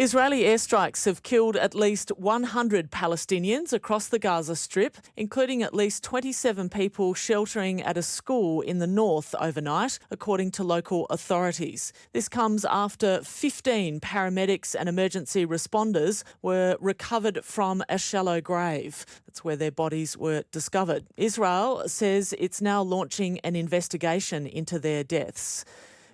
Israeli airstrikes have killed at least 100 Palestinians across the Gaza Strip, including at least 27 people sheltering at a school in the north overnight, according to local authorities. This comes after 15 paramedics and emergency responders were recovered from a shallow grave. That's where their bodies were discovered. Israel says it's now launching an investigation into their deaths.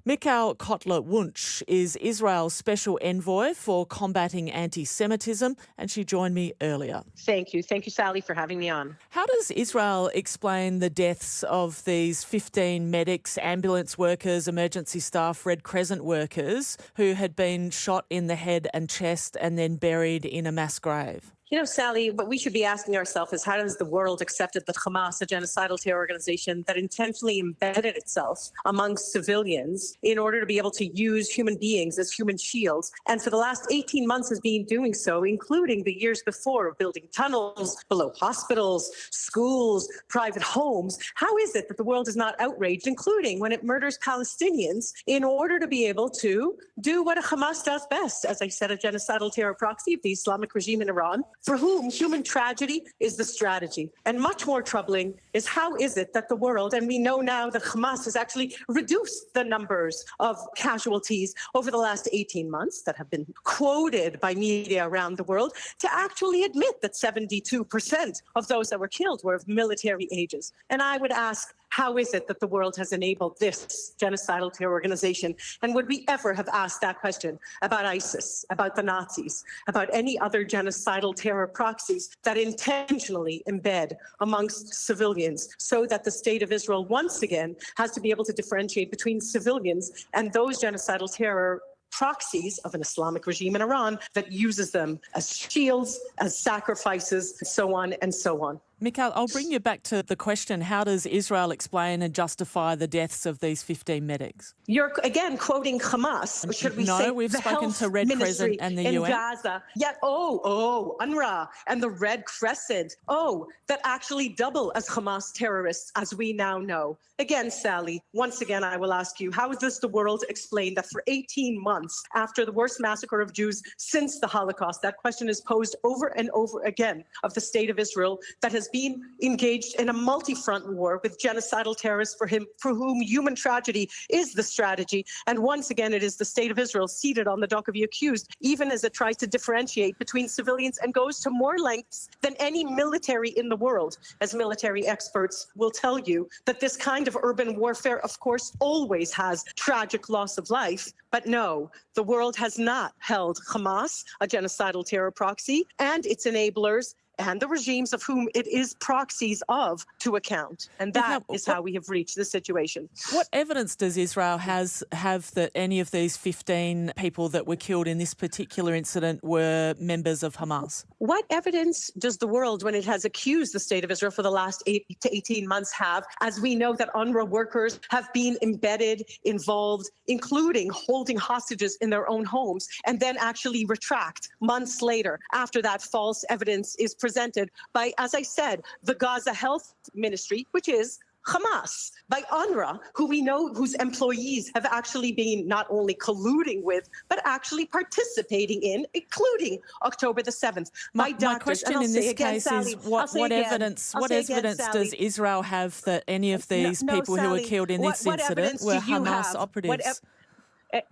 Michal Cotler-Wunsh is Israel's special envoy for combating anti-Semitism, and she joined me earlier. Thank you. Thank you, Sally, for having me on. How does Israel explain the deaths of these 15 medics, ambulance workers, emergency staff, Red Crescent workers who had been shot in the head and chest and then buried in a mass grave? You know, Sally, what we should be asking ourselves is how does the world accept that Hamas, a genocidal terror organization that intentionally embedded itself amongst civilians in order to be able to use human beings as human shields, and for the last 18 months has been doing so, including the years before, building tunnels below hospitals, schools, private homes. How is it that the world is not outraged, including when it murders Palestinians, in order to be able to do what Hamas does best, as I said, a genocidal terror proxy of the Islamic regime in Iran, for whom human tragedy is the strategy. And much more troubling is how is it that the world, and we know now that Hamas has actually reduced the numbers of casualties over the last 18 months that have been quoted by media around the world, to actually admit that 72% of those that were killed were of military ages. And I would ask, how is it that the world has enabled this genocidal terror organization? And would we ever have asked that question about ISIS, about the Nazis, about any other genocidal terror proxies that intentionally embed amongst civilians, so that the state of Israel once again has to be able to differentiate between civilians and those genocidal terror proxies of an Islamic regime in Iran that uses them as shields, as sacrifices, so on and so on. Michal, I'll bring you back to the question, how does Israel explain and justify the deaths of these 15 medics? You're, again, quoting Hamas. Should we say we've the spoken health to Red ministry Crescent and the in UN. Gaza. Yet, UNRWA and the Red Crescent, that actually double as Hamas terrorists, as we now know. Again, Sally, once again, I will ask you, how is this the world explain that for 18 months after the worst massacre of Jews since the Holocaust, that question is posed over and over again of the state of Israel that has been engaged in a multi-front war with genocidal terrorists for whom human tragedy is the strategy. And once again, it is the state of Israel seated on the dock of the accused, even as it tries to differentiate between civilians and goes to more lengths than any military in the world. As military experts will tell you, that this kind of urban warfare, of course, always has tragic loss of life. But no, the world has not held Hamas, a genocidal terror proxy, and its enablers, and the regimes of whom it is proxies of, to account. And that is how we have reached this situation. What evidence does Israel have that any of these 15 people that were killed in this particular incident were members of Hamas? What evidence does the world, when it has accused the state of Israel for the last 8 to 18 months, have, as we know that UNRWA workers have been embedded, involved, including holding hostages in their own homes, and then actually retract months later after that false evidence is presented by, as I said, the Gaza Health Ministry, which is Hamas, by UNRWA, who we know whose employees have actually been not only colluding with, but actually participating in, including October the 7th. My question in this case is, what evidence does Israel have that any of these people who were killed in this incident were Hamas operatives?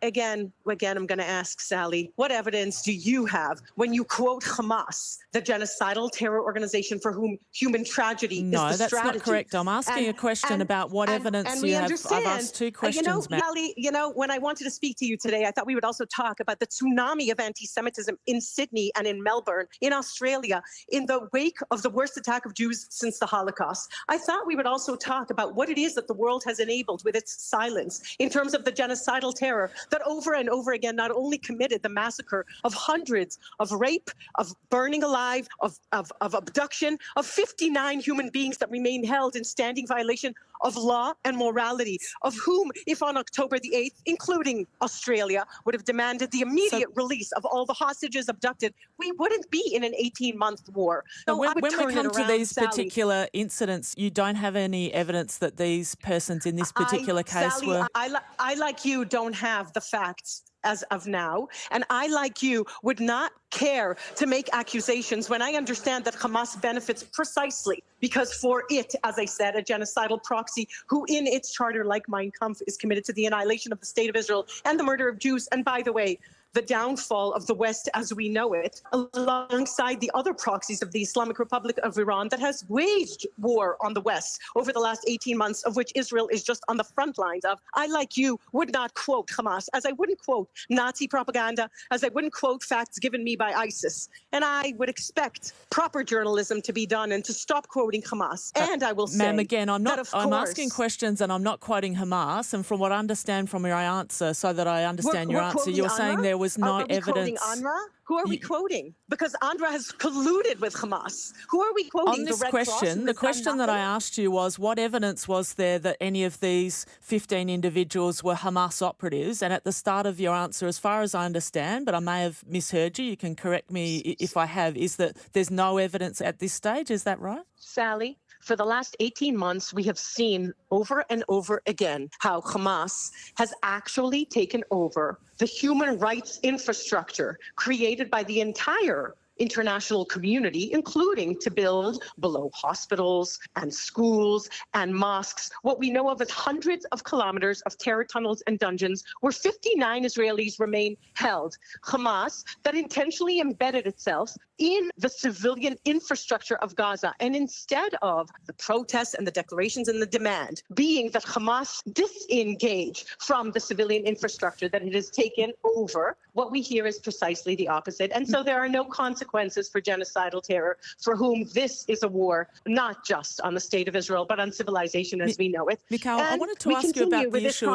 Again, I'm going to ask Sally, what evidence do you have when you quote Hamas, the genocidal terror organization for whom human tragedy is the strategy? No, that's not correct. I'm asking a question about what evidence you have. I've asked two questions, ma'am. Sally, when I wanted to speak to you today, I thought we would also talk about the tsunami of anti-Semitism in Sydney and in Melbourne, in Australia, in the wake of the worst attack of Jews since the Holocaust. I thought we would also talk about what it is that the world has enabled with its silence in terms of the genocidal terror that over and over again not only committed the massacre of hundreds, of rape, of burning alive, of abduction, of 59 human beings that remain held in standing violation of law and morality, of whom, if on October the 8th, including Australia, would have demanded the immediate release of all the hostages abducted, we wouldn't be in an 18-month war. So when we come to these particular incidents, you don't have any evidence that these persons in this particular case Sally, were... I, like you, don't have the facts as of now. And I, like you, would not care to make accusations when I understand that Hamas benefits precisely because for it, as I said, a genocidal proxy who in its charter, like Mein Kampf, is committed to the annihilation of the state of Israel and the murder of Jews. And by the way, the downfall of the West as we know it, alongside the other proxies of the Islamic Republic of Iran that has waged war on the West over the last 18 months, of which Israel is just on the front lines of. I, like you, would not quote Hamas, as I wouldn't quote Nazi propaganda, as I wouldn't quote facts given me by ISIS. And I would expect proper journalism to be done and to stop quoting Hamas. And I will say, ma'am, again, I'm asking questions and I'm not quoting Hamas. And from what I understand from your answer, so that I understand your answer, you were saying there was no evidence. Quoting UNRWA? Who are we quoting? Because UNRWA has colluded with Hamas. Who are we quoting? On this question, the question that I asked you was, what evidence was there that any of these 15 individuals were Hamas operatives? And at the start of your answer, as far as I understand, but I may have misheard you can correct me if I have, is that there's no evidence at this stage. Is that right? Sally, for the last 18 months, we have seen over and over again how Hamas has actually taken over the human rights infrastructure created by the entire international community, including to build below hospitals and schools and mosques, what we know of as hundreds of kilometers of terror tunnels and dungeons where 59 Israelis remain held. Hamas, that intentionally embedded itself in the civilian infrastructure of Gaza. And instead of the protests and the declarations and the demand being that Hamas disengage from the civilian infrastructure that it has taken over, what we hear is precisely the opposite. And so there are no consequences for genocidal terror, for whom this is a war, not just on the state of Israel, but on civilization as we know it. Michal, I wanted to ask you about the issue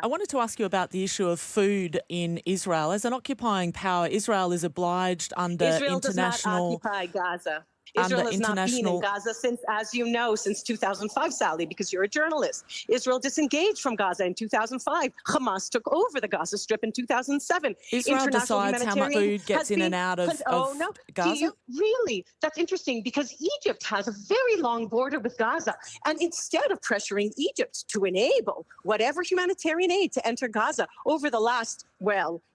I wanted to ask you about the issue of food in Israel. As an occupying power, Israel is obliged under Israel international... does not occupy Gaza. Israel has not been in Gaza since, as you know, since 2005, Sally, because you're a journalist. Israel disengaged from Gaza in 2005. Hamas took over the Gaza Strip in 2007. Israel decides how much food gets in and out of Gaza? Really? That's interesting because Egypt has a very long border with Gaza. And instead of pressuring Egypt to enable whatever humanitarian aid to enter Gaza over the last,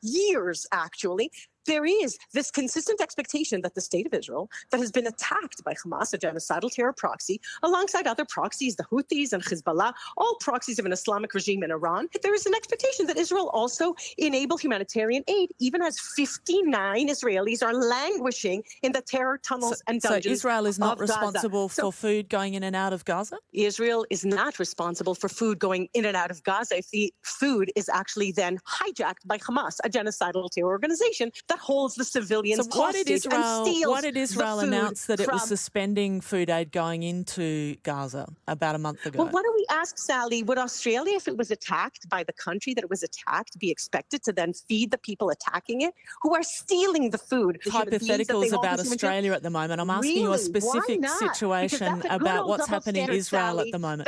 years, actually, there is this consistent expectation that the state of Israel, that has been attacked by Hamas, a genocidal terror proxy, alongside other proxies, the Houthis and Hezbollah, all proxies of an Islamic regime in Iran, there is an expectation that Israel also enable humanitarian aid, even as 59 Israelis are languishing in the terror tunnels and dungeons. So Israel is not responsible Gaza. for food going in and out of Gaza? Israel is not responsible for food going in and out of Gaza if the food is actually then hijacked by Hamas, a genocidal terror organization that holds the civilians hostage and steals why did Israel announce that it was from... suspending food aid going into Gaza about a month ago? Well, why don't we ask, Sally, would Australia, if it was attacked by the country that it was attacked, be expected to then feed the people attacking it who are stealing the food? Hypotheticals about Australia at the moment. I'm asking you a specific situation about what's happening in Israel Sally. at the moment.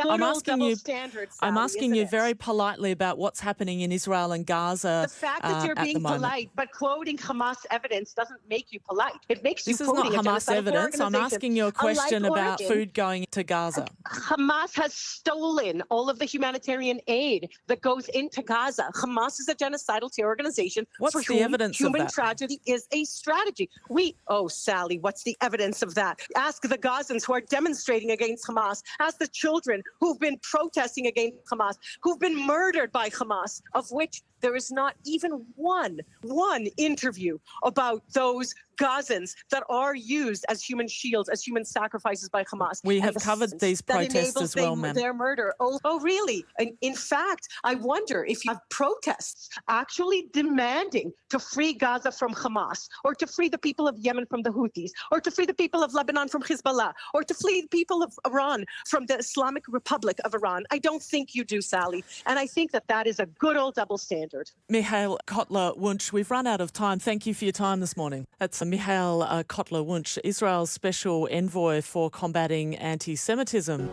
I'm asking you very politely about what's happening in Israel and Gaza. The fact that you're being polite, but quoting Hamas evidence doesn't make you polite. It makes you quoting a Hamas evidence. I'm asking you a question about food going to Gaza. Hamas has stolen all of the humanitarian aid that goes into Gaza. Hamas is a genocidal terror organization. What's the evidence of that? Human tragedy is a strategy. Sally, what's the evidence of that? Ask the Gazans who are demonstrating against Hamas. Ask the children who've been protesting against Hamas, who've been murdered by Hamas, of which there is not even one interview about those Gazans that are used as human shields, as human sacrifices by Hamas. We have covered these protests as well, ma'am. Their murder. Oh, really? And in fact, I wonder if you have protests actually demanding to free Gaza from Hamas, or to free the people of Yemen from the Houthis, or to free the people of Lebanon from Hezbollah, or to free the people of Iran from the Islamic Republic of Iran. I don't think you do, Sally. And I think that is a good old double standard. Michal Cotler-Wunsh, we've run out of time. Thank you for your time this morning. That's Michal Cotler-Wunsh, Israel's Special Envoy for Combating Anti-Semitism.